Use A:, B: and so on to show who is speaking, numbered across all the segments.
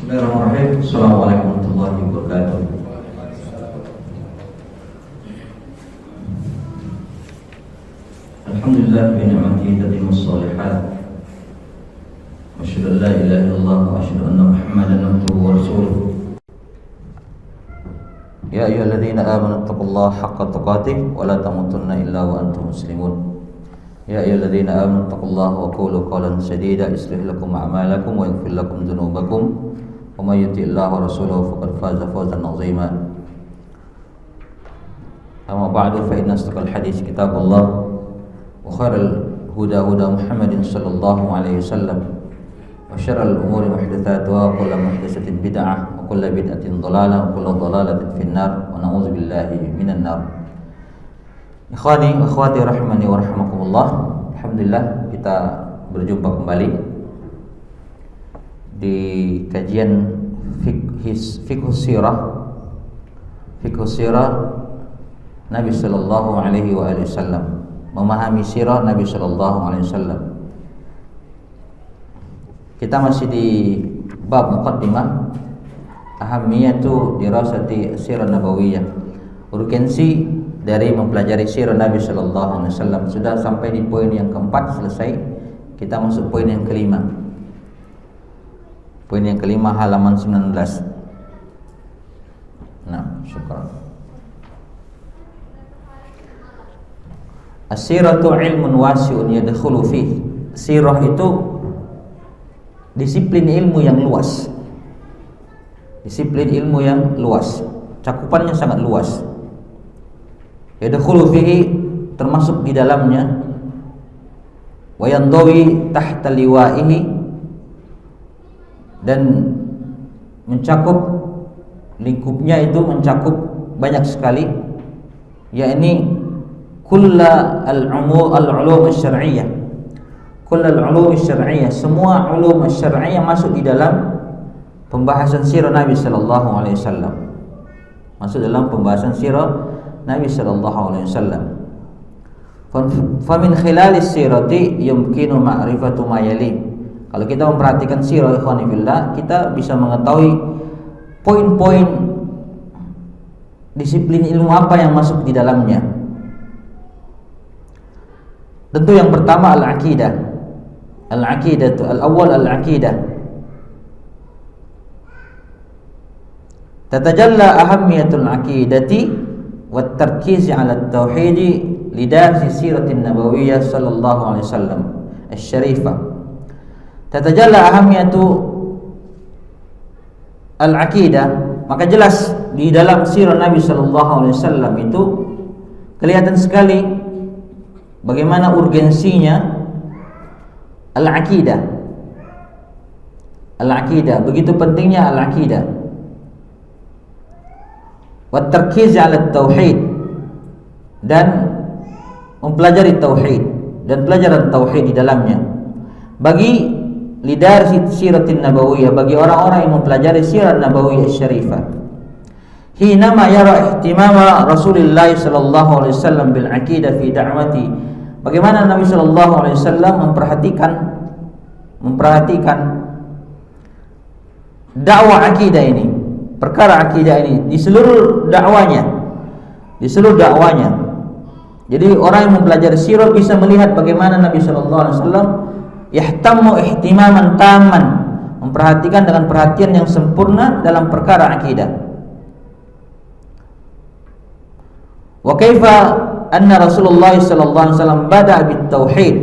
A: Bismillahirrahmanirrahim. Assalamualaikum warahmatullahi wabarakatuh. Alhamdulillah bi ni'matihi tatimmus shalihat. Wa asyhadu an la ilaha illallah wa asyhadu anna Muhammadan abduhu wa rasuluh. Ya ayyuhalladzina amanu taqullaha haqqa tuqatih wa la tamutunna illa wa antum muslimun. Ya ayyuhalladzina amanu taqullaha wa qulu qawlan sadida yuslih lakum a'malakum wa yaghfir lakum dhunubakum. Wa may yuti'illaha wa rasulahu faqad faza fawzan 'azima. Amma ba'du fa inna asdaqal hadits kitabullah wa khairal huda Muhammadin sallallahu alaihi wasallam wa syarral umuri muhdatsatuha wa kullu muhdatsatin bid'ah wa kullu bid'atin dhalalah wa kullu dhalalatin finnar wa na'udzu billahi minan nar. Ikhwani wa akhwati rahimani wa rahimakumullah. Alhamdulillah kita berjumpa kembali di kajian fiqh sirah Nabi sallallahu alaihi wasallam, memahami sirah Nabi sallallahu alaihi wasallam. Kita masih di bab muqaddimah ahamiyatu dirasati sirah nabawiyah, urgensi dari mempelajari sirah Nabi sallallahu alaihi wasallam. Sudah sampai di poin yang keempat, selesai. Kita masuk poin yang kelima. Poin yang kelima halaman 19. Nah, syukran. As-siratu ilmun wasi'un yadkhulu fihi. Sirah itu disiplin ilmu yang luas. Disiplin ilmu yang luas. Cakupannya sangat luas. Yadkhulu fihi, termasuk di dalamnya. Wa yandawi tahta liwa'ihi, dan mencakup, lingkupnya itu mencakup banyak sekali, yakni kulla al-ulum asy-syar'iyyah. Kulla al-ulum asy-syar'iyyah, semua ulum asy-syar'iyyah masuk di dalam pembahasan sirah Nabi sallallahu alaihi wasallam. Masuk dalam pembahasan sirah Nabi sallallahu alaihi wasallam. Fa min khilalis sirati yumkinu ma'rifatu ma yali. Kalau kita memperhatikan sirah ikhwani fillah, kita bisa mengetahui poin-poin disiplin ilmu apa yang masuk di dalamnya. Tentu yang pertama al-aqidah. Al-aqidah itu al-awwal al-aqidah. Tatajalla ahammiyatul aqidati wat tarkiz 'ala at-tauhid lidarsi siratin nabawiyyah sallallahu alaihi wasallam asy-syarifah. Tatajalla ahamiyatu al-aqidah, maka jelas di dalam sirah Nabi sallallahu alaihi wasallam itu kelihatan sekali bagaimana urgensinya al-aqidah. Al-aqidah, begitu pentingnya al-aqidah. Wa tarkiz 'ala tauhid, dan mempelajari tauhid dan pelajaran tauhid di dalamnya. Bagi lidar siratin nabawiyah, bagi orang-orang yang mempelajari sirah nabawiyah syarifah. Hina ma yara ihtimama Rasulullah sallallahu alaihi wasallam bil aqidah fi da'wati. Bagaimana Nabi sallallahu alaihi wasallam memperhatikan dakwah akidah ini, perkara akidah ini di seluruh dakwanya. Jadi orang yang mempelajari sirah bisa melihat bagaimana Nabi sallallahu alaihi wasallam yahtammu ihtimaman tamman, memperhatikan dengan perhatian yang sempurna dalam perkara akidah. Wa kaifa anna Rasulullah sallallahu alaihi wasallam bada'a bit tauhid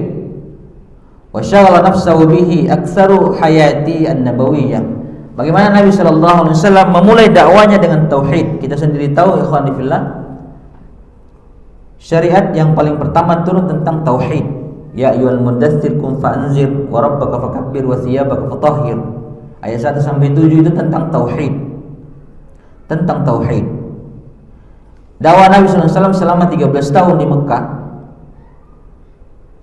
A: wa syaghala nafsahu bihi aktsaru hayati an-nabawiyyah. Bagaimana Nabi sallallahu alaihi wasallam memulai dakwanya dengan tauhid. Kita sendiri tahu ikhwani fillah, syariat yang paling pertama turun tentang tauhid. Ya ayyuhal muddatsir qum fa'anzir wa rabbaka fakabbir wa thiyabaka fatahhir. Ayat 1 sampai 7 itu tentang tauhid. Tentang tauhid. Dakwah Nabi sallallahu alaihi wasallam selama 13 tahun di Mekah.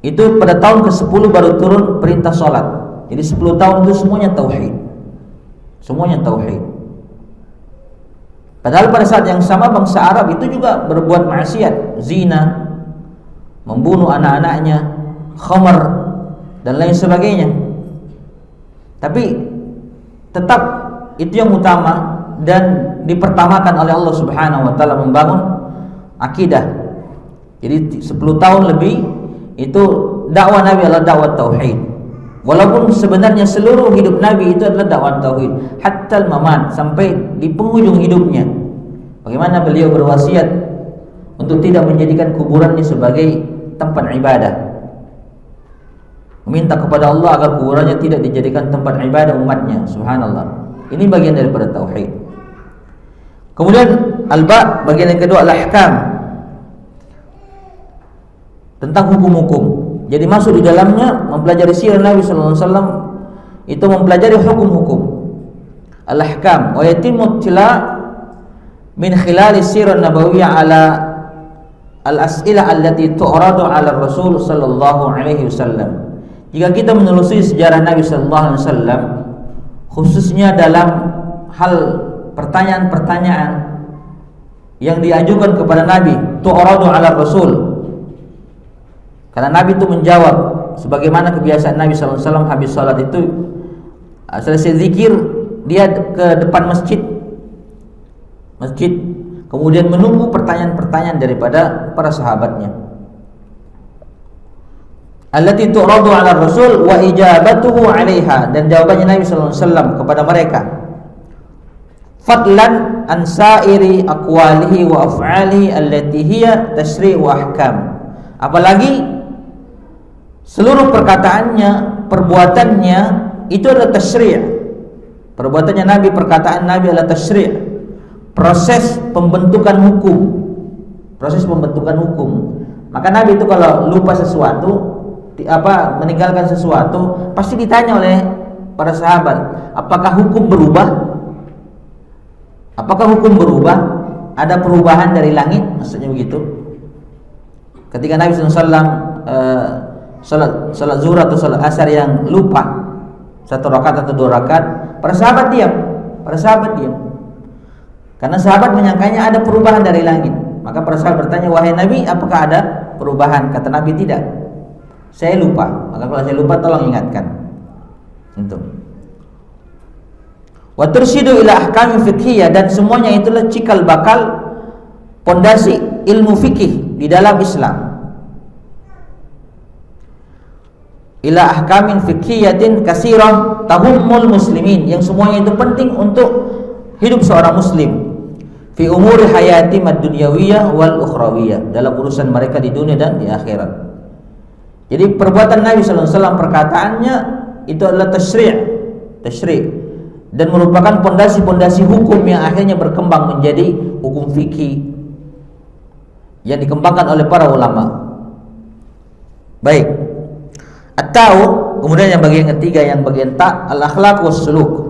A: Itu pada tahun ke-10 baru turun perintah salat. Jadi 10 tahun itu semuanya tauhid. Semuanya tauhid. Padahal pada saat yang sama bangsa Arab itu juga berbuat maksiat, zina, membunuh anak-anaknya, khamar dan lain sebagainya. Tapi tetap itu yang utama dan dipertamakan oleh Allah Subhanahu wa taala membangun akidah. Jadi 10 tahun lebih itu dakwah Nabi adalah dakwah tauhid. Walaupun sebenarnya seluruh hidup Nabi itu adalah dakwah tauhid, hatta al-mamat, sampai di penghujung hidupnya. Bagaimana beliau berwasiat untuk tidak menjadikan kuburannya sebagai tempat ibadah. Meminta kepada Allah agar kuburannya tidak dijadikan tempat ibadah umatnya. Subhanallah. Ini bagian daripada tauhid. Kemudian al-ba, bagian yang kedua al-ahkam, tentang hukum-hukum. Jadi masuk di dalamnya mempelajari sirah Nabi sallallahu alaihi wasallam itu mempelajari hukum-hukum. Al-ahkam wa yatimmu tila min khilal sirah nabawiyyah ala al-as'ilah allati tu'radu ala Rasul sallallahu alaihi wasallam. Jika kita menelusuri sejarah Nabi sallallahu alaihi wasallam, khususnya dalam hal pertanyaan-pertanyaan yang diajukan kepada Nabi, tu'radu ala Rasul. Karena Nabi itu menjawab sebagaimana kebiasaan Nabi sallallahu alaihi wasallam, habis salat itu selesai zikir dia ke depan masjid, kemudian menunggu pertanyaan-pertanyaan daripada para sahabatnya. Allati tu'radu 'ala Rasul wa ijabatuhu 'alaiha, dan jawabannya Nabi sallallahu alaihi wasallam kepada mereka. Fadlan an sa'iri aqwalihi wa af'alihi allati hiya tasyri' wa ahkam. Apalagi seluruh perkataannya, perbuatannya itu adalah tasyri'. Perbuatannya Nabi, perkataan Nabi adalah tasyri', proses pembentukan hukum. Proses pembentukan hukum. Maka Nabi itu kalau lupa sesuatu, meninggalkan sesuatu, pasti ditanya oleh para sahabat, apakah hukum berubah? Apakah hukum berubah? Ada perubahan dari langit? Maksudnya begitu. Ketika Nabi SAW salat zuhur atau salat asar yang lupa 1 rakaat atau 2 rakaat, para sahabat diam. Karena sahabat menyangkanya ada perubahan dari langit. Maka para sahabat bertanya, wahai Nabi, apakah ada perubahan? Kata Nabi, tidak, saya lupa. Maka kalau saya lupa tolong ingatkan. Itu. Wa tursyidu ila ahkam fiqhiyah, dan semuanya itulah cikal bakal pondasi ilmu fikih di dalam Islam. Ila ahkamin fiqhiyatin katsirah tahummul muslimin, yang semuanya itu penting untuk hidup seorang muslim fi umuri hayati mad-dunyawiyah wal ukhrawiyah, dalam urusan mereka di dunia dan di akhirat. Jadi perbuatan Nabi sallallahu alaihi wasallam, perkataannya itu adalah tasyri' dan merupakan pondasi-pondasi hukum yang akhirnya berkembang menjadi hukum fikih yang dikembangkan oleh para ulama. Baik. Atau kemudian yang bagian ketiga, yang bagian ta, al-akhlaq was suluk.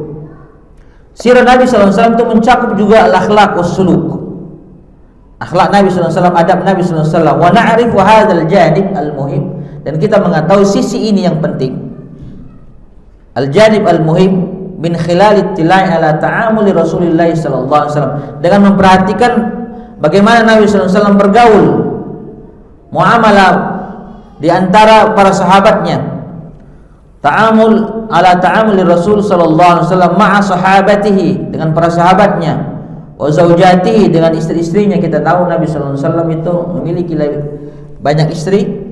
A: Sirah Nabi sallallahu alaihi wasallam itu mencakup juga al-akhlaq was suluk. Akhlak Nabi sallallahu alaihi wasallam, adab Nabi sallallahu alaihi wasallam. Wa na'rifu hadzal janib al-muhim, dan kita mengetahui sisi ini yang penting. Al-janib al-muhim min khilal ittila'i ala ta'amuli Rasulillah sallallahu alaihi wasallam, dengan memperhatikan bagaimana Nabi sallallahu alaihi wasallam bergaul, muamalah di antara para sahabatnya. Ta'amul ala ta'amuli Rasul sallallahu alaihi wasallam ma'a sahabatihi, dengan para sahabatnya, wa zaujatihi, dengan istri-istrinya. Kita tahu Nabi sallallahu alaihi wasallam itu memiliki banyak istri.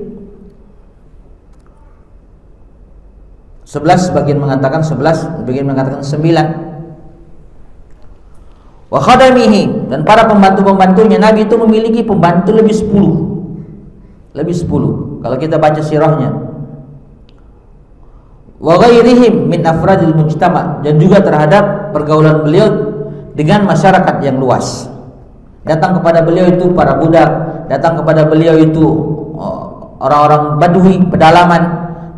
A: 11, sebagian mengatakan 11, sebagian mengatakan 9. Wa khadamihi, dan para pembantu-pembantunya. Nabi itu memiliki pembantu lebih 10. Kalau kita baca sirahnya. Wa ghairihim min afradil mujtama, dan juga terhadap pergaulan beliau dengan masyarakat yang luas. Datang kepada beliau itu para budak, datang kepada beliau itu orang-orang badui, pedalaman,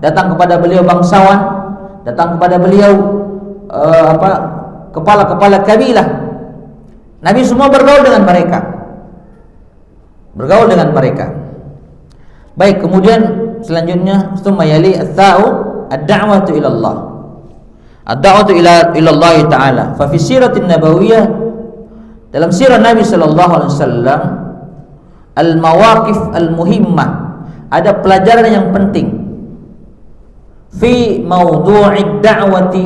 A: datang kepada beliau bangsawan, datang kepada beliau kepala-kepala kabilah. Nabi semua bergaul dengan mereka. Baik, kemudian selanjutnya summa yali at-ta'u ad-da'watu ila Allah. Ad-da'watu ila Allah taala. Fa fi siratin nabawiyyah, dalam sirah Nabi sallallahu alaihi wasallam, al-mawaqif al-muhimmah, ada pelajaran yang penting fi mawdu'id da'wati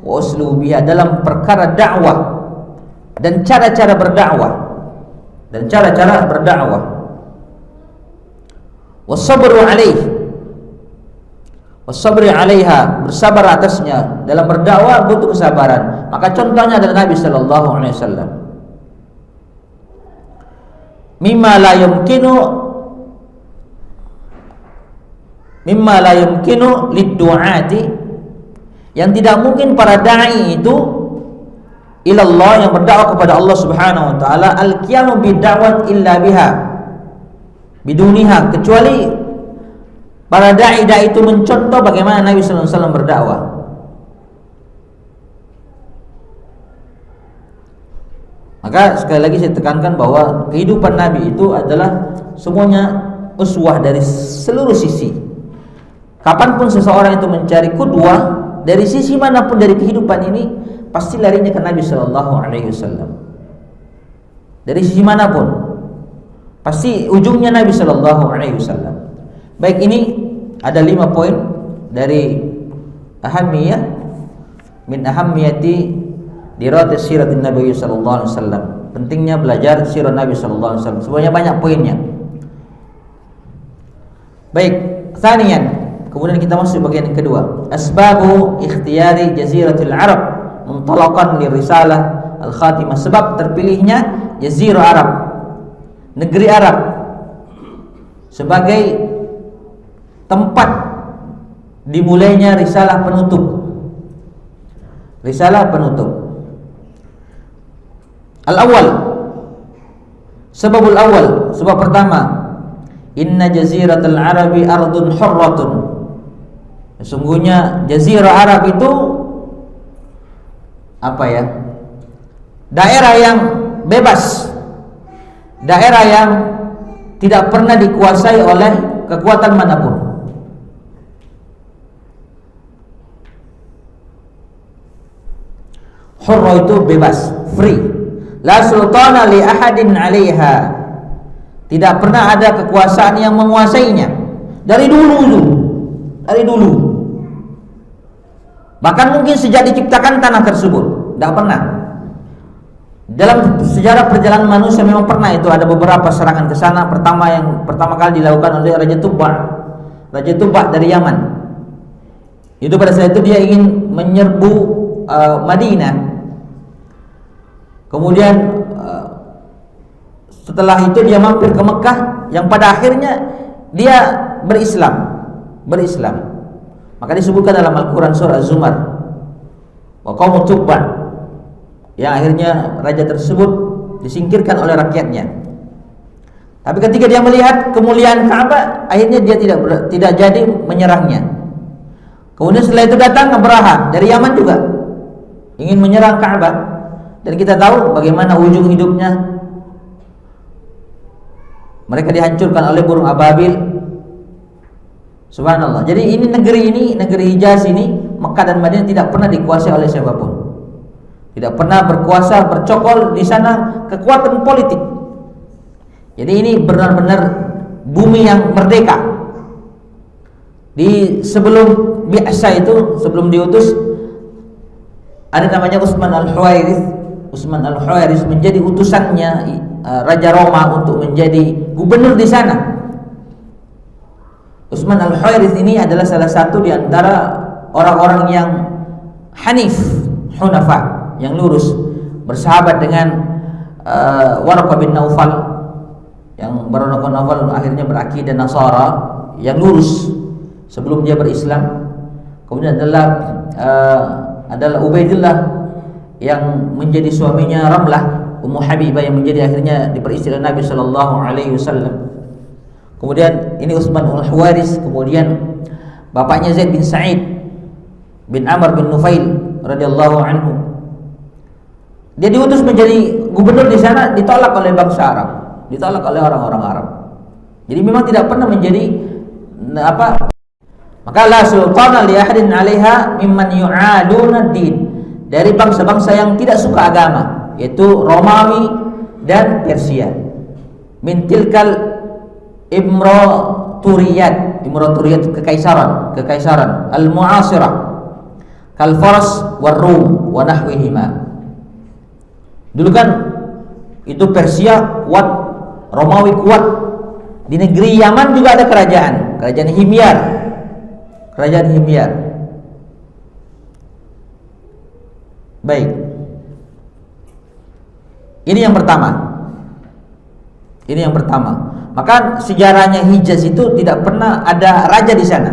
A: wa uslubiha, dalam perkara dakwah dan cara-cara berdakwah wasabru alaiha, bersabar atasnya. Dalam berdakwah butuh kesabaran. Maka contohnya adalah Nabi sallallahu alaihi wasallam. Mimma la yumkinu lid-du'ati, yang tidak mungkin para dai itu ilallah, yang berdakwah kepada Allah Subhanahu wa taala, al-qiyamu bid-da'wat illa biha biduniha, kecuali para dai itu mencontoh bagaimana Nabi sallallahu alaihi wasallam berdakwah. Maka sekali lagi saya tekankan bahwa kehidupan Nabi itu adalah semuanya uswah dari seluruh sisi. Kapanpun seseorang itu mencari qudwah dari sisi manapun dari kehidupan ini, pasti larinya ke Nabi sallallahu alaihi wasallam. Dari sisi manapun, pasti ujungnya Nabi sallallahu alaihi wasallam. Baik, ini ada 5 poin dari ahammiyah min ahammiyati dirati siratin Nabi sallallahu alaihi wasallam. Pentingnya belajar sirah Nabi sallallahu alaihi wasallam. Sebenarnya banyak poinnya. Baik, tsaniyan, kemudian kita masuk bagian yang kedua. Asbabu ikhtiyari jaziratul Arab muntalaqan lirisalah al-khatimah. Sebab terpilihnya jazirah Arab, negeri Arab, sebagai tempat dimulainya risalah penutup. Risalah penutup. Al-awwal, sebabul awal, sebab pertama, inna jaziratul Arabi ardun hurratun. Sesungguhnya jazirah Arab itu apa ya? Daerah yang bebas, daerah yang tidak pernah dikuasai oleh kekuatan manapun. Hurra itu bebas, free. La sultana li ahadin 'alaiha. Tidak pernah ada kekuasaan yang menguasainya. Dari dulu. Bahkan mungkin sejak diciptakan tanah tersebut, tidak pernah. Dalam sejarah perjalanan manusia memang pernah itu ada beberapa serangan ke sana. Pertama kali dilakukan oleh Raja Tuba dari Yaman. Itu pada saat itu dia ingin menyerbu Madinah. Kemudian setelah itu dia mampir ke Mekah, yang pada akhirnya dia berislam. Maka disebutkan dalam Al-Quran surah Az-Zumar, wa qaumu Tubba, yang akhirnya raja tersebut disingkirkan oleh rakyatnya. Tapi ketika dia melihat kemuliaan Ka'bah, akhirnya dia tidak jadi menyerangnya. Kemudian setelah itu datang Abraha dari Yaman juga ingin menyerang Ka'bah. Dan kita tahu bagaimana ujung hidupnya. Mereka dihancurkan oleh burung ababil. Subhanallah. Jadi ini negeri Hijaz ini, Mekah dan Madinah tidak pernah dikuasai oleh siapapun. Tidak pernah berkuasa, bercokol di sana kekuatan politik. Jadi ini benar-benar bumi yang merdeka. Di sebelum biasa itu, sebelum diutus, ada namanya Utsman Al-Huwairits menjadi utusannya Raja Roma untuk menjadi gubernur di sana. Utsman Al-Huwairits ini adalah salah satu di antara orang-orang yang hunafa, yang lurus, bersahabat dengan Waraqah bin Naufal, yang Waraqah bin Naufal akhirnya berakidah Nasara, yang lurus sebelum dia berislam. Kemudian adalah Ubaidillah yang menjadi suaminya Ramlah Ummu Habibah, yang menjadi akhirnya diperistri oleh Nabi sallallahu alaihi wasallam. Kemudian ini Utsman Al-Huwairits, kemudian bapaknya Zaid bin Sa'id bin Amr bin Nufail radhiyallahu anhu. Dia diutus menjadi gubernur di sana, ditolak oleh bangsa Arab, ditolak oleh orang-orang Arab. Jadi memang tidak pernah menjadi maka la sultana li ahadin 'alaiha mimman yu'aduna din, dari bangsa-bangsa yang tidak suka agama, yaitu Romawi dan Persia. Min tilkal imraturiyat kekaisaran al-mu'asirah, kal Fars war Rum wa nahwihima. Dulu kan itu Persia kuat, Romawi kuat. Di negeri Yaman juga ada kerajaan Himyar. Kerajaan Himyar. Baik. Ini yang pertama. Maka sejarahnya Hijaz itu tidak pernah ada raja di sana.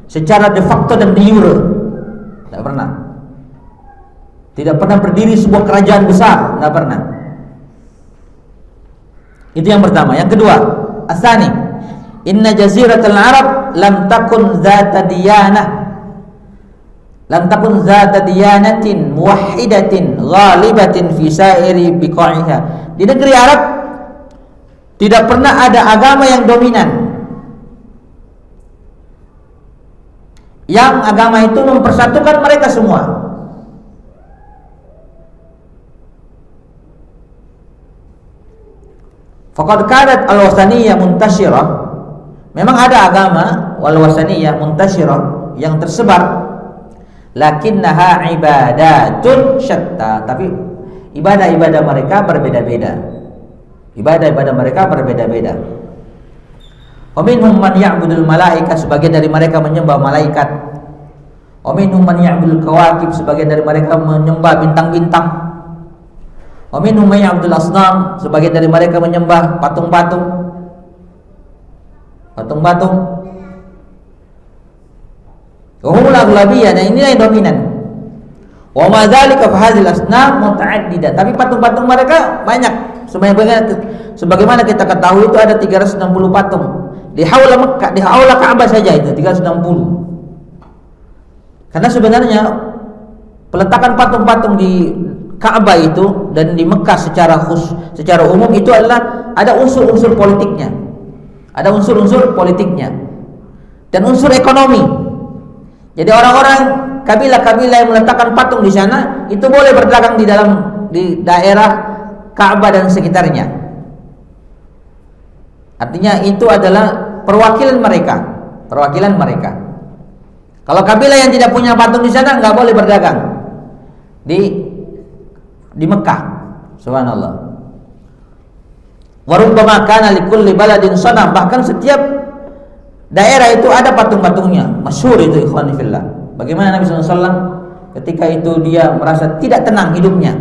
A: Secara de facto dan de jure. Tidak pernah. Tidak pernah berdiri sebuah kerajaan besar, tidak pernah. Itu yang pertama. Yang kedua, asani, inna jaziratul Arab lam takun zata diyanatin muwahhidatin ghalibatin fi sairi biqa'iha. Di negeri Arab tidak pernah ada agama yang dominan, yang agama itu mempersatukan mereka semua. Faqad kanat al-wasaniyah muntasyirah. Memang ada agama wal-wasaniyah muntasyirah yang tersebar, lakinnaha ibadatun syatta, tapi ibadah-ibadah mereka berbeda-beda. Wa minhum man ya'budul malaika, sebagian dari mereka menyembah malaikat. Wa minhum man ya'budul kawakib, sebagian dari mereka menyembah bintang-bintang. Wa minhum man ya'budul asnam, sebagian dari mereka menyembah patung-patung. Wa humul aghlabiyah, dan inilah yang dominan. Wa ma dzalika fa hadhil asnam muta'addidah, tapi patung-patung mereka banyak. Sebagaimana kita ketahui itu ada 360 patung di haula Mekah, di haula Ka'bah saja itu 360. Karena sebenarnya peletakan patung-patung di Ka'bah itu dan di Mekah secara umum itu adalah ada unsur-unsur politiknya. Dan unsur ekonomi. Jadi orang-orang kabilah-kabilah yang meletakkan patung di sana itu boleh berdagang di daerah Ka'bah dan sekitarnya. Artinya itu adalah perwakilan mereka. Kalau kabilah yang tidak punya patung di sana nggak boleh berdagang di Mekah. Subhanallah. Wa rubbama kana likulli baladin sanam, bahkan setiap daerah itu ada patung-patungnya. Masyhur itu ikhwani fillah. Bagaimana Nabi SAW ketika itu dia merasa tidak tenang hidupnya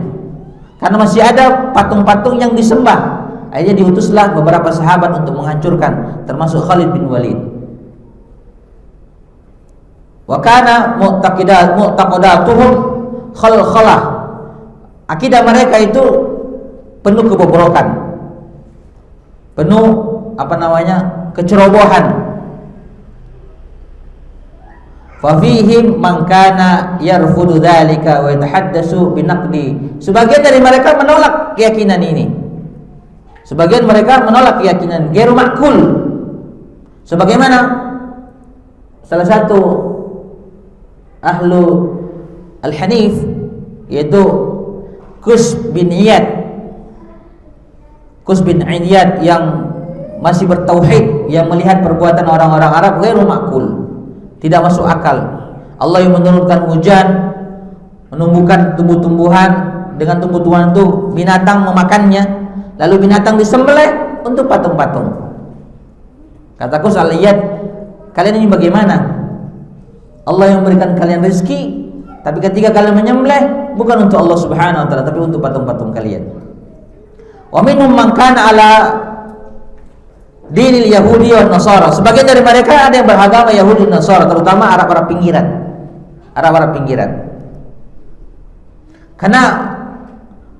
A: karena masih ada patung-patung yang disembah. Akhirnya diutuslah beberapa sahabat untuk menghancurkan, termasuk Khalid bin Walid. Wa kana mu'taqidatuhum khalkhalah. Akidah mereka itu penuh kebobrokan, penuh kecerobohan. Fa fihim man kana yarfudu dzalika wa yatahaddatsu binaqdi. Sebagian dari mereka menolak keyakinan ini. Sebagian mereka menolak keyakinan ghairu ma'qul. Sebagaimana salah satu ahlu al-Hanif yaitu Qus bin Iyad yang masih bertauhid, yang melihat perbuatan orang-orang Arab ghairu ma'qul, tidak masuk akal. Allah yang menurunkan hujan, menumbuhkan tumbuh-tumbuhan, dengan tumbuh-tumbuhan itu binatang memakannya, lalu binatang disembelih untuk patung-patung. Kata Qus al-Iyad, kalian ini bagaimana? Allah yang memberikan kalian rezeki, tapi ketika kalian menyembelih bukan untuk Allah Subhanahu wa taala, tapi untuk patung-patung kalian. Wa minhum man kana ala dinil Yahudi wan Nasara. Sebagian dari mereka ada yang beragama Yahudi dan Nasara, terutama Arab-Arab pinggiran. Karena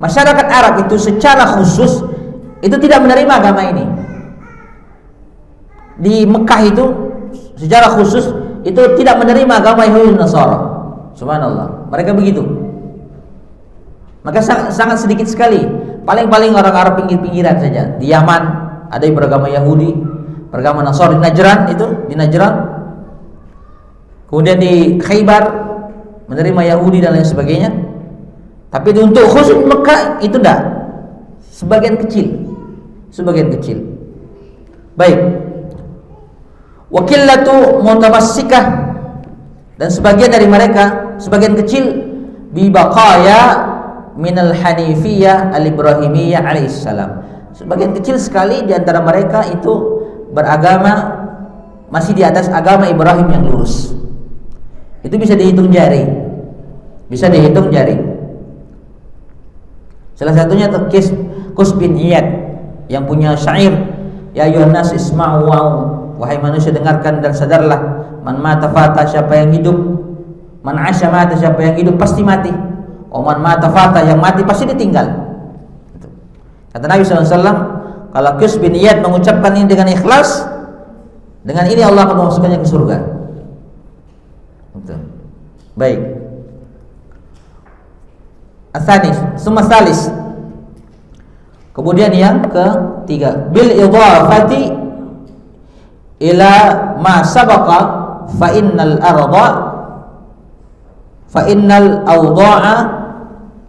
A: masyarakat Arab itu secara khusus itu tidak menerima agama ini. Di Mekah itu secara khusus itu tidak menerima agama Yahudi dan Nasara. Subhanallah, mereka begitu. Maka sangat sedikit sekali. Paling-paling orang Arab pinggir-pinggiran saja. Di Yaman ada yang beragama Yahudi, beragama Nasara. Di Najran. Kemudian di Khaybar menerima Yahudi dan lain sebagainya. Tapi untuk khusus Mekah itu tidak. Sebagian kecil. Baik. Wakillatu mutamassikah, Dan sebagian dari mereka, sebagian kecil, bibaqaya minal hanifiyah al-ibrahimiyah alaihissalam. Sebagian kecil sekali di antara mereka itu beragama masih di atas agama Ibrahim yang lurus. Itu bisa dihitung jari. Bisa dihitung jari. Salah satunya Qus bin Iyad yang punya syair, ya ayyuhan nas isma'u wahai manusia dengarkan dan sadarlah, man mata fata, siapa yang hidup, man asya mata, siapa yang hidup pasti mati, man mata fata, yang mati pasti ditinggal. Kata Nabi SAW, kalau Qus bin Iyad mengucapkan ini dengan ikhlas, dengan ini Allah akan memasukkannya ke surga. Baik. Asanis, sumasalis. Kemudian yang ketiga, bil idhafati ila ma sabaqa fa innal awda'a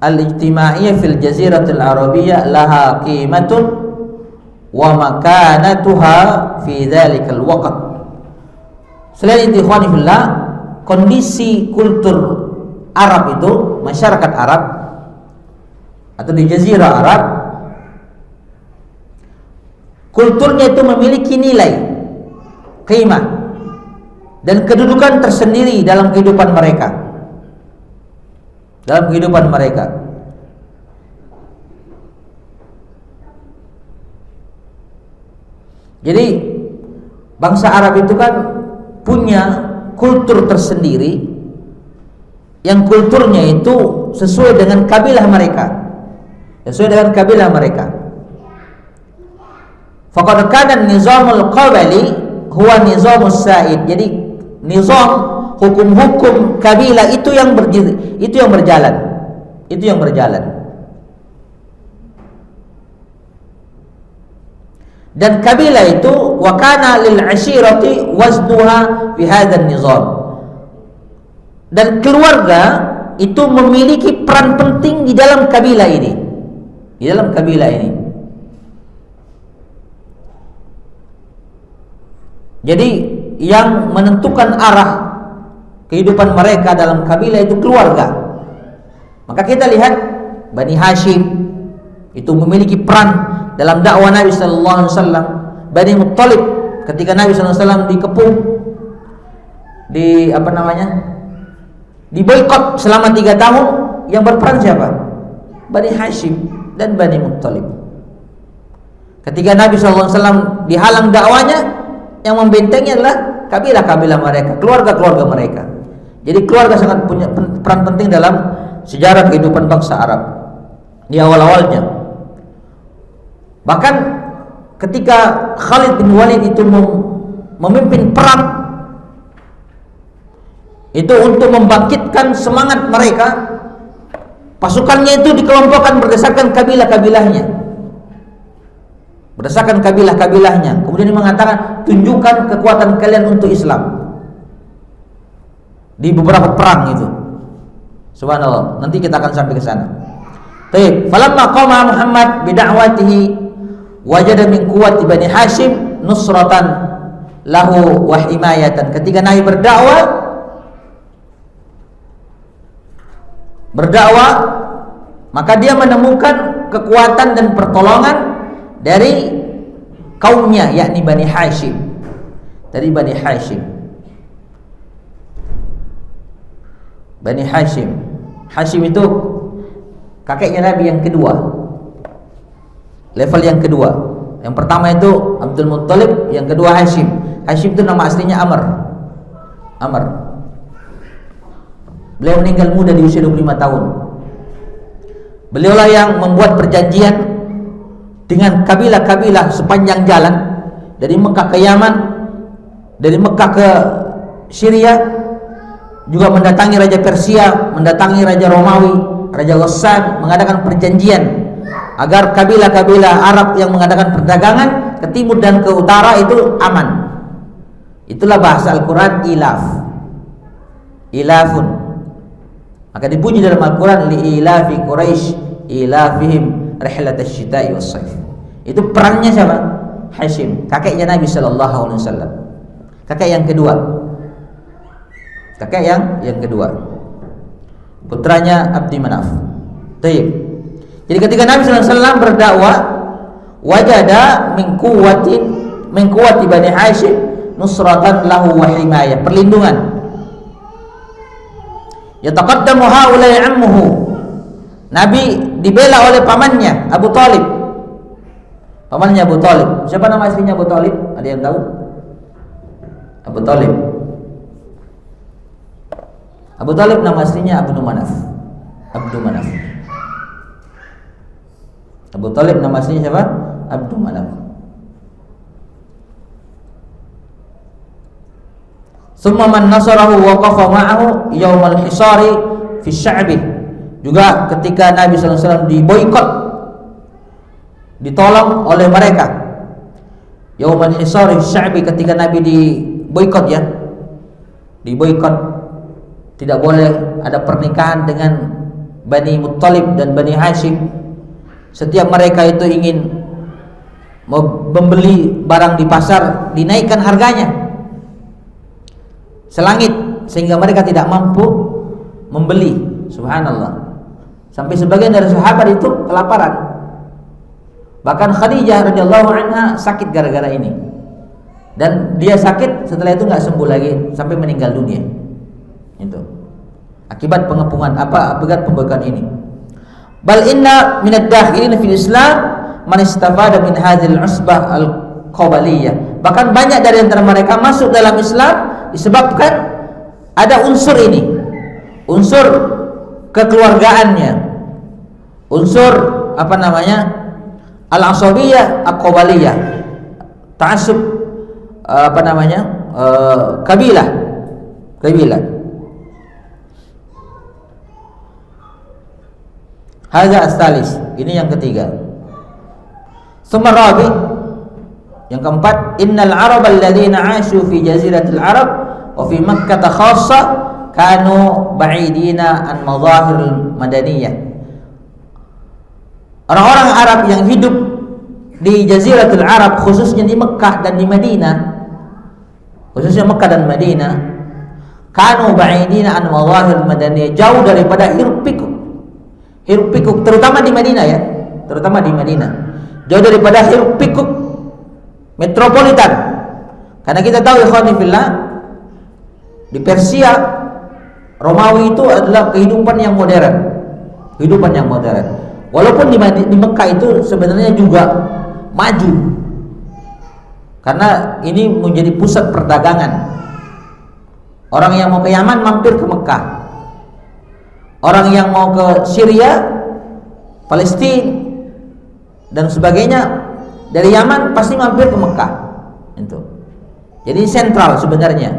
A: al-ijtima'iyyah fil jaziratil arabiyyah laha qimatun wa makanatuha fi dhalikal waqt. Selain itu ikhwani fillah, kondisi kultur Arab itu, masyarakat Arab atau di jazirah Arab, kulturnya itu memiliki nilai, qimah dan kedudukan tersendiri dalam kehidupan mereka. Dalam kehidupan mereka. Jadi bangsa Arab itu kan punya kultur tersendiri, yang kulturnya itu sesuai dengan kabilah mereka. Sesuai dengan kabilah mereka. Faqad kana nizamul qabali huwa nizamus sa'id. Jadi nizam, hukum-hukum kabilah itu yang berjalan. Itu yang berjalan. Dan kabilah itu wa kana lil 'ashirati waznuha fi hadzal nizam. Dan keluarga itu memiliki peran penting di dalam kabilah ini. Di dalam kabilah ini. Jadi yang menentukan arah kehidupan mereka dalam kabilah itu keluarga. Maka kita lihat Bani Hashim itu memiliki peran dalam dakwah Nabi sallallahu alaihi wasallam. Bani Muttalib ketika Nabi sallallahu alaihi wasallam dikepung, di boikot selama 3 tahun, yang berperan siapa? Bani Hashim dan Bani Muttalib. Ketika Nabi sallallahu alaihi wasallam dihalang dakwanya, yang membentengnya adalah kabilah-kabilah mereka, keluarga-keluarga mereka. Jadi keluarga sangat punya peran penting dalam sejarah kehidupan bangsa Arab di awal-awalnya. Bahkan ketika Khalid bin Walid itu memimpin perang itu untuk membangkitkan semangat mereka, pasukannya itu dikelompokkan berdasarkan kabilah-kabilahnya. Berdasarkan kabilah-kabilahnya. Kemudian dia mengatakan, tunjukkan kekuatan kalian untuk Islam. Di beberapa perang itu. Subhanallah. Nanti kita akan sampai ke sana. Baik, falamma qama Muhammad bid'awatihi wajada min quwwati Bani Hashim nusratan lahu wa himayatan. Ketika Nabi berdakwah, maka dia menemukan kekuatan dan pertolongan dari kaumnya, yakni Bani Hashim. Dari Bani Hashim. Bani Hashim. Hashim itu kakeknya Nabi yang kedua. Level yang kedua. Yang pertama itu Abdul Muttalib, yang kedua Hashim. Hashim itu nama aslinya Amr. Beliau meninggal muda di usia 25 tahun. Beliaulah yang membuat perjanjian dengan kabilah-kabilah sepanjang jalan dari Mekah ke Yaman, dari Mekah ke Syria, juga mendatangi Raja Persia, mendatangi Raja Romawi, Raja Ghassan, mengadakan perjanjian agar kabilah-kabilah Arab yang mengadakan perdagangan ke timur dan ke utara itu aman. Itulah bahasa Al-Quran ilafun. Maka dipuji dalam Al-Quran li ilafi Quraisy ilafihim rihlatash syita'i was saif. Itu perannya siapa? Hashim, kakeknya Nabi sallallahu alaihi wasallam. Kakek yang kedua. Kakek yang kedua, putranya Abdi Manaf. Taib. Jadi ketika Nabi sallallahu alaihi wasallam berdakwah, wajada min quwwati Bani Hashim nusratan lahu wa himayah, perlindungan. Yataqaddamu haula'i ammuhu. Nabi dibela oleh pamannya Abu Thalib. Pamannya Abu Thalib. Siapa nama istrinya Abu Thalib? Ada yang tahu? Abu Thalib. Abu Thalib nama istrinya Abdu Manaf. Abdu Manaf. Abu Thalib nama istrinya siapa? Abdu Manaf. Summa man nasarahu wa qafa ma'ahu yaumal hisari fi sya'bi. Juga ketika Nabi sallallahu alaihi wasallam diboikot, ditolong oleh mereka. Yaumal hisari fi sya'bi, ketika Nabi diboikot ya. Diboikot, tidak boleh ada pernikahan dengan Bani Muttalib dan Bani Hashim. Setiap mereka itu ingin membeli barang di pasar, dinaikkan harganya selangit, sehingga mereka tidak mampu membeli. Subhanallah. Sampai sebagian dari sahabat itu kelaparan. Bahkan Khadijah radhiyallahu anha sakit gara-gara ini. Dan dia sakit, setelah itu nggak sembuh lagi sampai meninggal dunia. Itu akibat pengepungan akibat pembekuan ini. Bal inna minad dakhilin fil Islam man istafada min hadhil usbah al-qabaliyah. Bahkan banyak dari antara mereka masuk dalam Islam disebabkan ada unsur ini, unsur kekeluargaannya, unsur al-asabiyah al-qabaliyah, ta'assub kabilah. Hadza as-salis, ini yang ketiga. Summa rabi, yang keempat, innal arab alladziina 'ashu fi jaziratil arab wa fi makkah khassa kanu ba'idina an madahiril madaniyah. Orang-orang Arab yang hidup di jaziratul Arab, khususnya di Mekah dan di Madinah, khususnya Mekah dan Madinah, kanu ba'idina an madahiril madaniyah, jauh daripada hiruk pikuk, terutama di Madinah ya, terutama di Madinah, jauh daripada hiruk pikuk metropolitan. Karena kita tahu ikhwani fillah, di Persia Romawi itu adalah kehidupan yang modern. Walaupun di Mekah itu sebenarnya juga maju. Karena ini menjadi pusat perdagangan. Orang yang mau ke Yaman mampir ke Mekah. Orang yang mau ke Syria, Palestina dan sebagainya dari Yaman pasti mampir ke Mekah. Itu. Jadi sentral sebenarnya.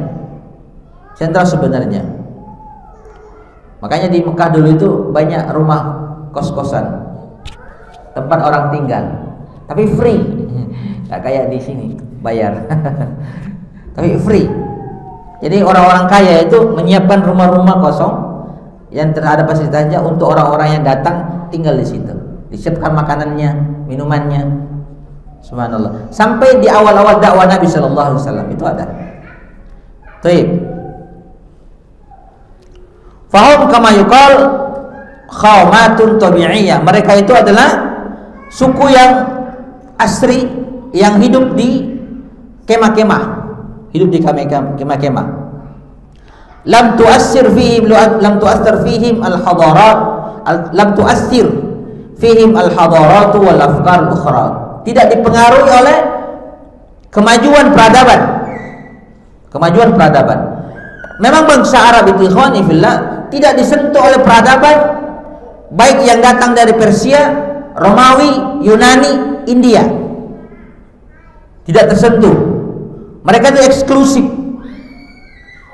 A: Makanya di Mekah dulu itu banyak rumah kos-kosan, tempat orang tinggal, tapi free. Nggak kayak di sini bayar, tapi free. Jadi orang-orang kaya itu menyiapkan rumah-rumah kosong yang ada fasilitasnya untuk orang-orang yang datang tinggal di situ. Disiapkan makanannya, minumannya. Subhanallah. Sampai di awal-awal dakwah Nabi sallallahu alaihi wasallam itu ada. Baik. Fahum kama yuqal khawmatun tabi'iyah. Mereka itu adalah suku yang asri yang hidup di kemah-kemah, hidup di kemah-kemah. Lam tu'assir fihim al-hadarat, lam tu'assir fihim al-hadarat wal afkar al-ukhra. Tidak dipengaruhi oleh kemajuan peradaban. Memang bangsa Arab itu ikhwani fillah tidak disentuh oleh peradaban baik yang datang dari Persia, Romawi, Yunani, India. Tidak tersentuh. Mereka itu eksklusif.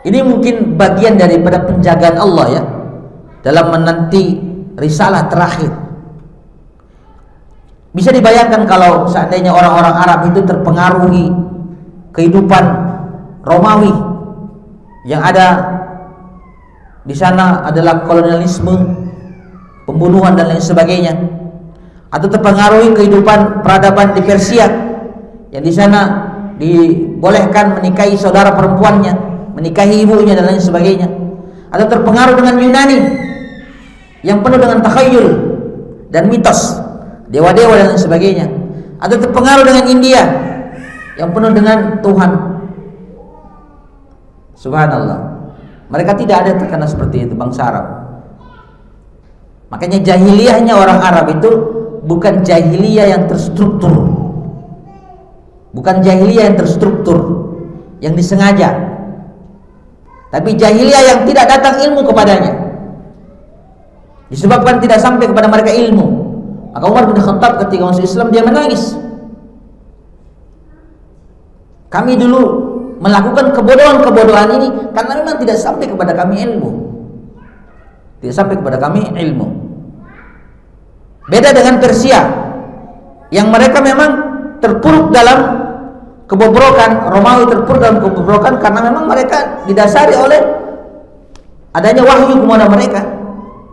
A: Ini mungkin bagian daripada penjagaan Allah ya dalam menanti risalah terakhir. Bisa dibayangkan kalau seandainya orang-orang Arab itu terpengaruhi kehidupan Romawi, yang ada di sana adalah kolonialisme, pembunuhan dan lain sebagainya, atau terpengaruhi kehidupan peradaban di Persia yang di sana dibolehkan menikahi saudara perempuannya, menikahi ibunya dan lain sebagainya, atau terpengaruh dengan Yunani yang penuh dengan takhayul dan mitos, dewa-dewa dan lain sebagainya, atau terpengaruh dengan India yang penuh dengan Tuhan. Subhanallah, mereka tidak ada terkena seperti itu, bangsa Arab. Makanya jahiliyahnya orang Arab itu bukan jahiliyah yang terstruktur, bukan jahiliyah yang terstruktur, yang disengaja, tapi jahiliyah yang tidak datang ilmu kepadanya, disebabkan tidak sampai kepada mereka ilmu. Maka Umar bin Khattab ketika masuk Islam dia menangis. Kami dulu melakukan kebodohan-kebodohan ini karena memang tidak sampai kepada kami ilmu, tidak sampai kepada kami ilmu. Beda dengan Persia yang mereka memang terpuruk dalam kebobrokan, Romawi terpuruk dalam kebobrokan karena memang mereka didasari oleh adanya wahyu kepada mereka,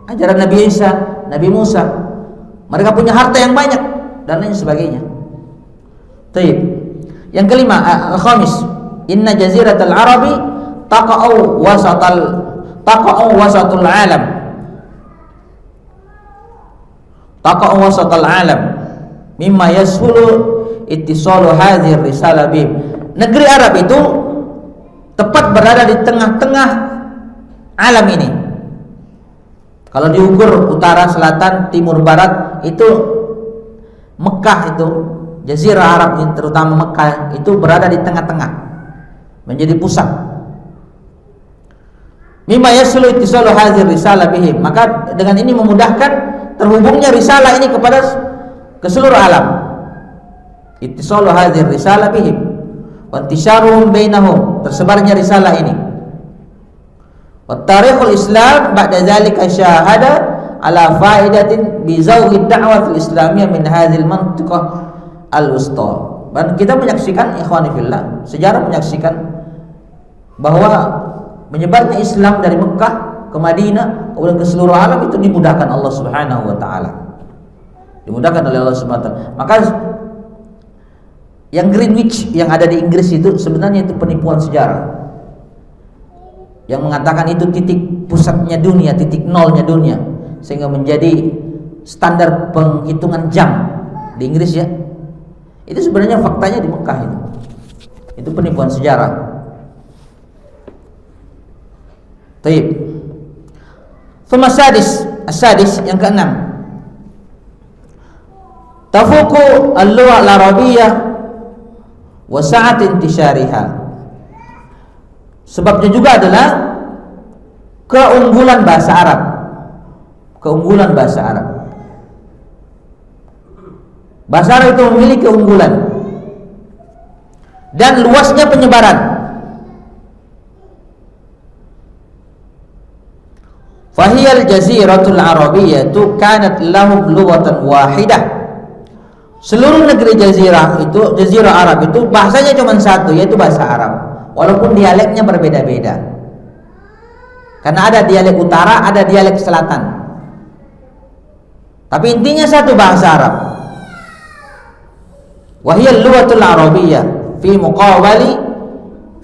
A: ajaran Nabi Isa, Nabi Musa. Mereka punya harta yang banyak dan lain sebagainya. Taib. Yang kelima, al-khamis, inna jaziratal arabi taqa'u wasatul alam. Taqa'u wasatul alam mimma yashulu ittisalu hadhihi risalah bihim. Negeri Arab itu tepat berada di tengah-tengah alam ini. Kalau diukur utara, selatan, timur, barat, itu Mekah itu, Jazirah Arab ini, terutama Mekah itu berada di tengah-tengah, menjadi pusat. Mimma yaslu ittisalu hadhihi risalah bihim. Maka dengan ini memudahkan terhubungnya risalah ini kepada ke seluruh alam. Ittisalu hadhihi risalah bihim wa intisharuhum bainahum, tersebarnya risalah ini. Wa tarikhul Islam ba'da dzalika syahada ala faidatin bi zawhi ad-da'watil islamiyyah min hadhil mantiqah al-wusta. Dan kita menyaksikan, ikhwani fillah, sejarah menyaksikan bahwa menyebarnya Islam dari Mekah ke Madinah kemudian ke seluruh alam itu dimudahkan Allah Subhanahu wa taala. Dimudahkan oleh Allah Subhanahu wa taala. Maka yang Greenwich yang ada di Inggris itu sebenarnya itu penipuan sejarah. Yang mengatakan itu titik pusatnya dunia, titik nolnya dunia, sehingga menjadi standar penghitungan jam di Inggris ya. Itu sebenarnya faktanya di Mekah itu. Itu penipuan sejarah. Taib. Thumma as-sadis yang keenam. Tafuku al-lugha al-arabiyyah wa sa'at intishariha. Sebabnya juga adalah keunggulan bahasa Arab. Keunggulan bahasa Arab. Bahasa Arab itu memiliki keunggulan dan luasnya penyebaran. Fahiyal jaziratul arabiyyah itu kanat lahum lughatan wahidah. Seluruh negeri jazirah itu, jazirah Arab itu bahasanya cuma satu, yaitu bahasa Arab. Walaupun dialeknya berbeda-beda. Karena ada dialek utara, ada dialek selatan. Tapi intinya satu bahasa Arab. Wahiyal lughatul arabiyyah fi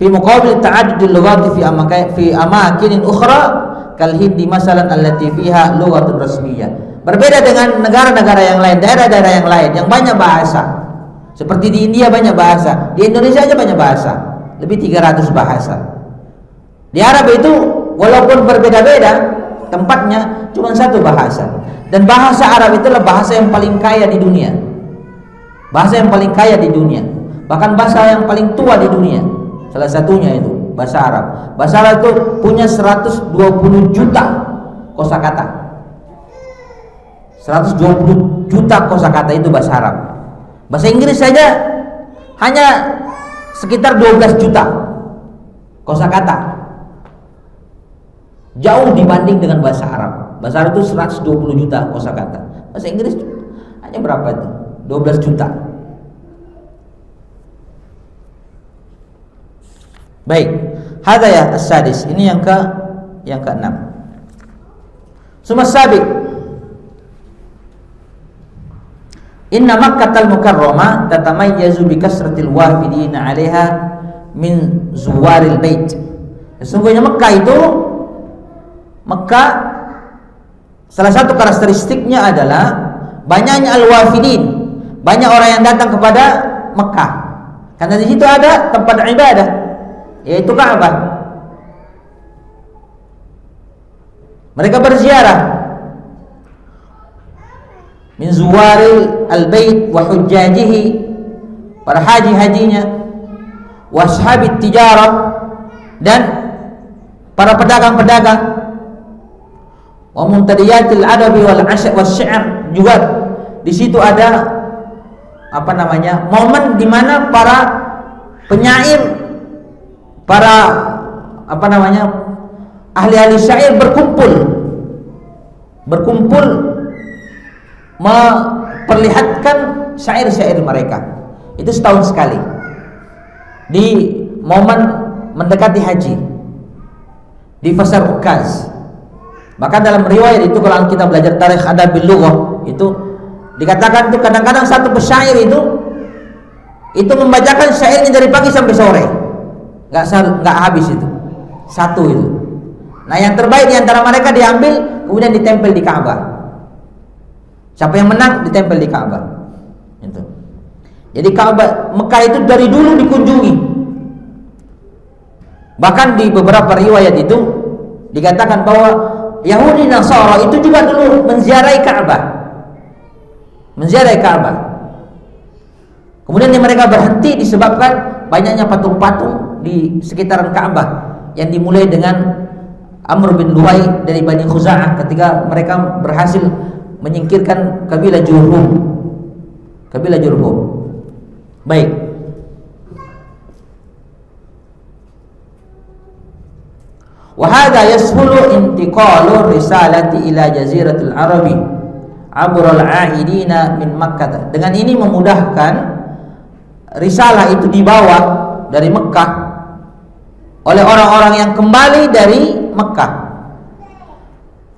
A: muqabil ta'addudul lughati fi amakin ukhra kal Hindi masalan allati fiha lughatun rasmiyyah. Berbeda dengan negara-negara yang lain, daerah-daerah yang lain yang banyak bahasa. Seperti di India banyak bahasa, di Indonesia aja banyak bahasa. Lebih 300 bahasa. Di Arab itu walaupun berbeda-beda tempatnya, cuma satu bahasa. Dan bahasa Arab itulah bahasa yang paling kaya di dunia. Bahasa yang paling kaya di dunia. Bahkan bahasa yang paling tua di dunia. Salah satunya itu bahasa Arab. Bahasa Arab itu punya 120 juta kosakata. 120 juta kosakata itu bahasa Arab. Bahasa Inggris saja hanya sekitar 12 juta kosakata. Jauh dibanding dengan bahasa Arab. Bahasa Arab itu 120 juta kosakata. Bahasa Inggris hanya berapa itu? 12 juta. Baik, hadza ya as-sadis. Ini yang ke-6. Summa sabiq. Inna Makkatal Mukarramah tatamayyazu bi kasratil wafidina 'alaiha min zuwaril bait Sesungguhnya Mekah salah satu karakteristiknya adalah banyaknya al-wafidin, banyak orang yang datang kepada Mekah. Karena di situ ada tempat ibadah, yaitu Ka'bah. Mereka berziarah min zuwaril al-bait wa hujjajihi, para haji-hajinya, wa ashabit tijarah, dan para pedagang-pedagang, wa muntadiyatil adabi wal syi'r. Juga di situ ada momen di mana para penyair, para ahli-ahli syair berkumpul memperlihatkan syair-syair mereka. Itu setahun sekali di momen mendekati haji di Pasar Ukaz. Maka dalam riwayat itu, kalau kita belajar tarikh adabil lughah, itu dikatakan tuh kadang-kadang satu pesyair itu membacakan syairnya dari pagi sampai sore, nggak habis itu satu itu. Nah, yang terbaik di antara mereka diambil kemudian ditempel di Ka'bah. Siapa yang menang ditempel di Ka'bah. Itu. Jadi Mekah itu dari dulu dikunjungi. Bahkan di beberapa riwayat itu dikatakan bahwa Yahudi Nasara itu juga dulu menziarahi Ka'bah. Kemudian mereka berhenti disebabkan banyaknya patung-patung di sekitaran Ka'bah yang dimulai dengan Amr bin Luwai dari Bani Khuza'ah ketika mereka berhasil menyingkirkan kabilah Jurhum. Baik. Wa hadha yashulu intiqalu risalati ila jaziratil arabi abral a'idina min Makkah. Dengan ini memudahkan risalah itu dibawa dari Mekah oleh orang-orang yang kembali dari Mekah,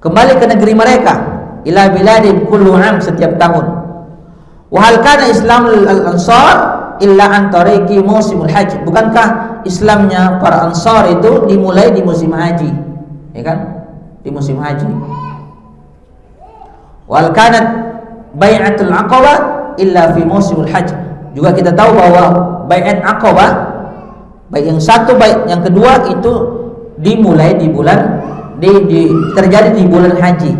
A: kembali ke negeri mereka, ila biladin kullu am, setiap tahun. Wa hal kana Islamul Ansar illa an tariqi musimul haji. Bukankah Islamnya para Ansar itu dimulai di musim haji, ya kan? Di musim haji. Wal kanat bai'atul aqabah illa fi musimul haji. Juga kita tahu bahwa bai'at aqabah, baik yang satu baik yang kedua itu dimulai di bulan terjadi di bulan haji.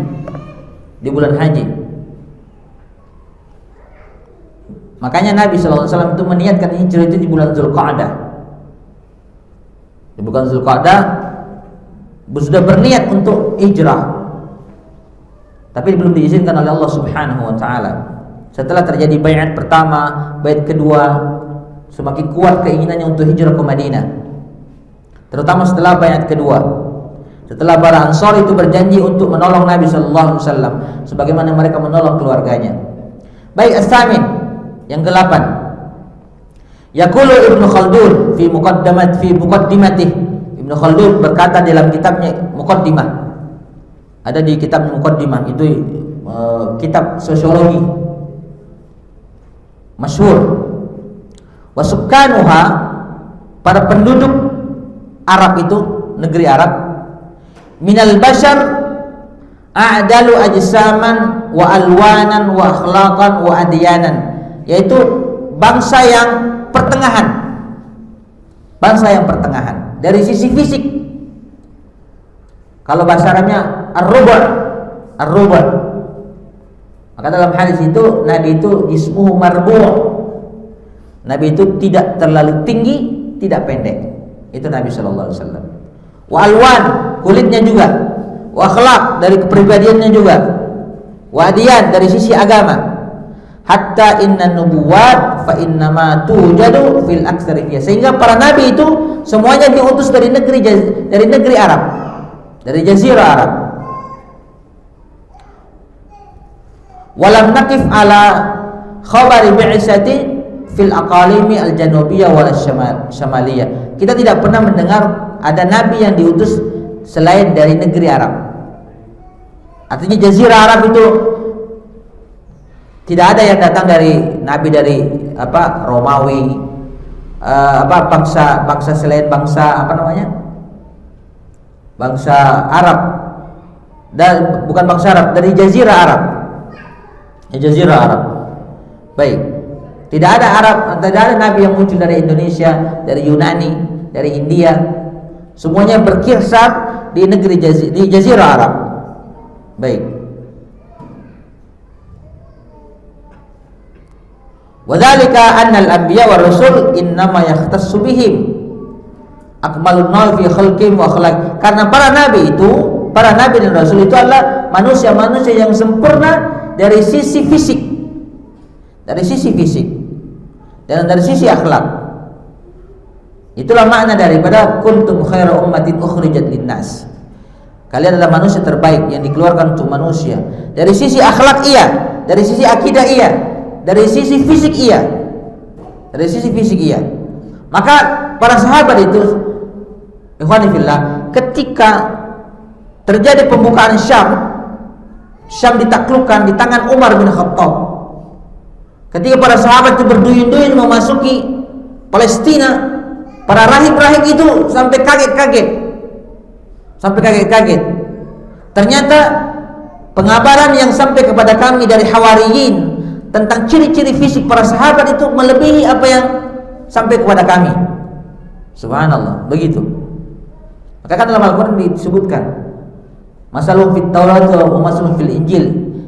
A: Di bulan haji. Makanya Nabi SAW itu meniatkan hijrah itu di bulan Zulqa'dah. Di bulan Zulqa'dah sudah berniat untuk hijrah, tapi belum diizinkan oleh Allah Subhanahu wa taala. Setelah terjadi bai'at pertama, bai'at kedua, semakin kuat keinginannya untuk hijrah ke Madinah. Terutama setelah bai'at kedua. Setelah para Ansar itu berjanji untuk menolong Nabi sallallahu alaihi wasallam sebagaimana mereka menolong keluarganya. Baik, as-samin, yang ke-8. Yaqulu Ibnu Khaldun fi muqaddimatih. Ibnu Khaldun berkata dalam kitabnya Muqaddimah. Ada di kitabnya Muqaddimah, itu kitab sosiologi masyhur. Wa sukkanuha, para penduduk Arab itu, negeri Arab, minal bashar a'dalu ajsaman wa alwanan wa akhlaqan wa adyanan, yaitu bangsa yang pertengahan. Bangsa yang pertengahan dari sisi fisik. Kalau bahasa Arabnya ar-ruba'. Maka dalam hadis itu Nabi itu jismuhu marbu'. Nabi itu tidak terlalu tinggi, tidak pendek. Itu Nabi sallallahu alaihi wasallam. Wa alwan, kulitnya juga. Wa akhlaq, dari kepribadiannya juga. Wa adyan, dari sisi agama. Hatta inna nubuwat fa innama tujadu fil aktsari fiha. Sehingga para nabi itu semuanya diutus dari negeri Arab, dari jazirah Arab. Walam naqif ala khabari bi'isati fil aqalimi al-janubiyah wal syamaliyah. Kita tidak pernah mendengar ada nabi yang diutus selain dari negeri Arab. Artinya jazirah Arab itu tidak ada yang datang dari nabi dari Romawi, bangsa selain bangsa bangsa Arab, dan bukan bangsa Arab, dari Jazirah Arab. Jazirah Arab. Baik. Tidak ada nabi yang muncul dari Indonesia, dari Yunani, dari India. Semuanya berkisar di negeri di Jazirah Arab. Baik. Wadzalika anna al-anbiya wa rasul innama yahtassu bihim akmalun nabi fi khalqihim wa akhlaq. Karena para nabi dan rasul itu adalah manusia-manusia yang sempurna dari sisi fisik, dan dari sisi akhlak. Itulah makna daripada kuntum khaira ummatin ukhrijat linnas. Kalian adalah manusia terbaik yang dikeluarkan untuk manusia. Dari sisi akhlak iya, dari sisi akidah iya, dari sisi fisik iya. Maka para sahabat itu, ikhwani fillah, ketika terjadi pembukaan Syam ditaklukkan di tangan Umar bin Khattab. Ketika para sahabat itu berduyun-duyun memasuki Palestina, para rahib-rahib itu sampai kaget-kaget. Ternyata pengabaran yang sampai kepada kami dari Hawariyin tentang ciri-ciri fisik para sahabat itu melebihi apa yang sampai kepada kami. Subhanallah, begitu. Maka kan dalam Al-Quran disebutkan masalahum fit Taurat wa masalahum fil Injil.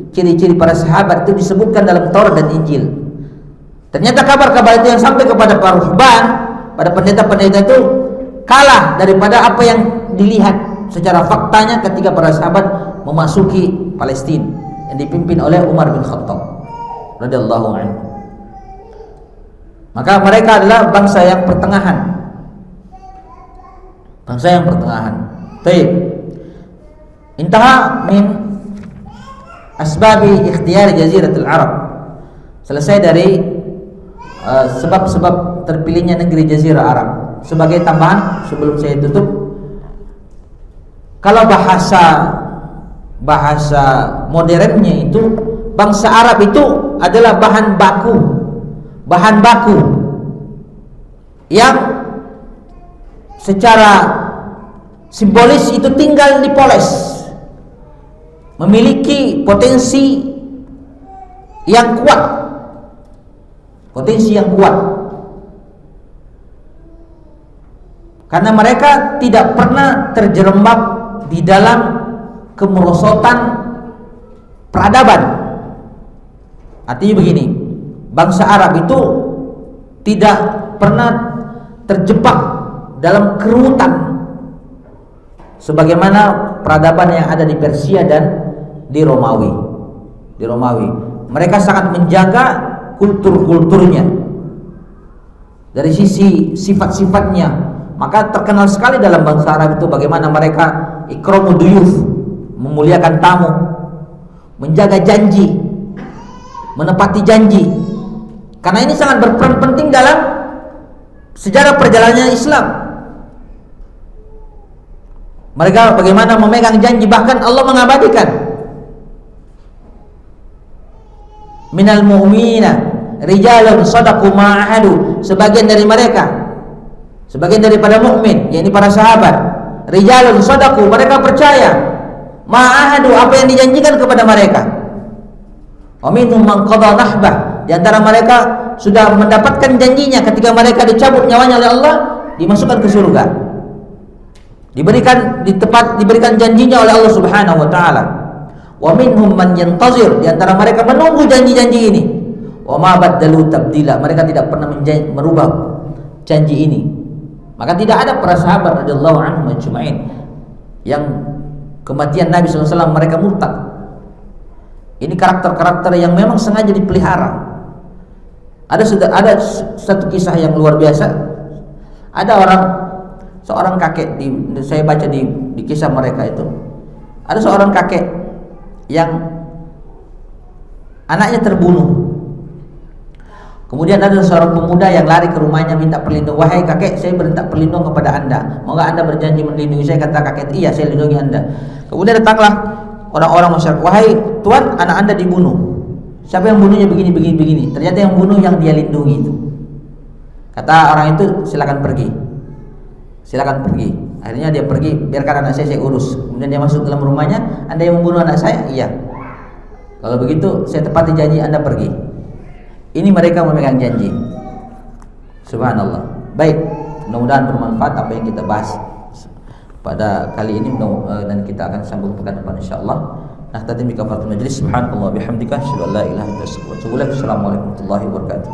A: Ciri-ciri para sahabat itu disebutkan dalam Taurat dan Injil. Ternyata kabar-kabar itu yang sampai kepada para ruhban, pada pendeta-pendeta itu kalah daripada apa yang dilihat secara faktanya ketika para sahabat memasuki Palestina yang dipimpin oleh Umar bin Khattab radhiyallahu anhu. Maka mereka adalah bangsa yang pertengahan. Baik. Intaha min asbabi ikhtiyar Jaziratul Arab. Selesai dari sebab-sebab terpilihnya negeri Jazirah Arab. Sebagai tambahan sebelum saya tutup, kalau bahasa modernnya itu, bangsa Arab itu adalah bahan baku yang secara simbolis itu tinggal dipoles, memiliki potensi yang kuat, karena mereka tidak pernah terjerembab di dalam kemerosotan peradaban. Artinya begini, bangsa Arab itu tidak pernah terjebak dalam kerutan sebagaimana peradaban yang ada di Persia dan di Romawi. Mereka sangat menjaga kulturnya dari sisi sifat-sifatnya. Maka terkenal sekali dalam bangsa Arab itu bagaimana mereka ikramu duyuf, memuliakan tamu, menjaga janji, menepati janji. Karena ini sangat berperan penting dalam sejarah perjalanan Islam. Mereka bagaimana memegang janji, bahkan Allah mengabadikan minal mu'minina rijalun sadaqu ma ahadu, sebagian daripada mukmin, yakni para sahabat, rijalun sadaqu, mereka percaya, ma ahadu, apa yang dijanjikan kepada mereka. Wa minhum man qada nahbah, di antara mereka sudah mendapatkan janjinya ketika mereka dicabut nyawanya oleh Allah, dimasukkan ke surga. Diberikan janjinya oleh Allah Subhanahu wa taala. Wa minhum man yantazir, di antara mereka menunggu janji-janji ini. Wa ma baddalu tabdila, mereka tidak pernah merubah janji ini. Maka tidak ada para sahabat radhiyallahu anhum ajma'in yang kematian Nabi SAW mereka murtad. Ini karakter-karakter yang memang sengaja dipelihara. Ada satu kisah yang luar biasa. Ada seorang kakek, saya baca di kisah mereka itu, ada seorang kakek yang anaknya terbunuh. Kemudian ada seorang pemuda yang lari ke rumahnya minta perlindungan. Wahai kakek, saya minta perlindungan kepada anda. Moga anda berjanji melindungi saya. Kata kakek, iya saya lindungi anda. Kemudian datanglah orang-orang masyarakat. Wahai tuan, anak anda dibunuh. Siapa yang bunuhnya begini. Ternyata yang bunuh yang dia lindungi itu. Kata orang itu, silakan pergi. Akhirnya dia pergi, biarkan anak saya urus. Kemudian dia masuk dalam rumahnya, Anda yang membunuh anak saya? Iya. Kalau begitu saya tepati janji, Anda pergi. Ini mereka memegang janji. Subhanallah. Baik, mudah-mudahan bermanfaat apa yang kita bahas pada kali ini, dan kita akan sambung pekan depan insyaallah. Nah, tadi mika fatul majlis, subhanallah bihamdika, asyhadu an la ilaha illa anta astaghfiruka wa atubu ilaik. Assalamualaikum warahmatullahi wabarakatuh.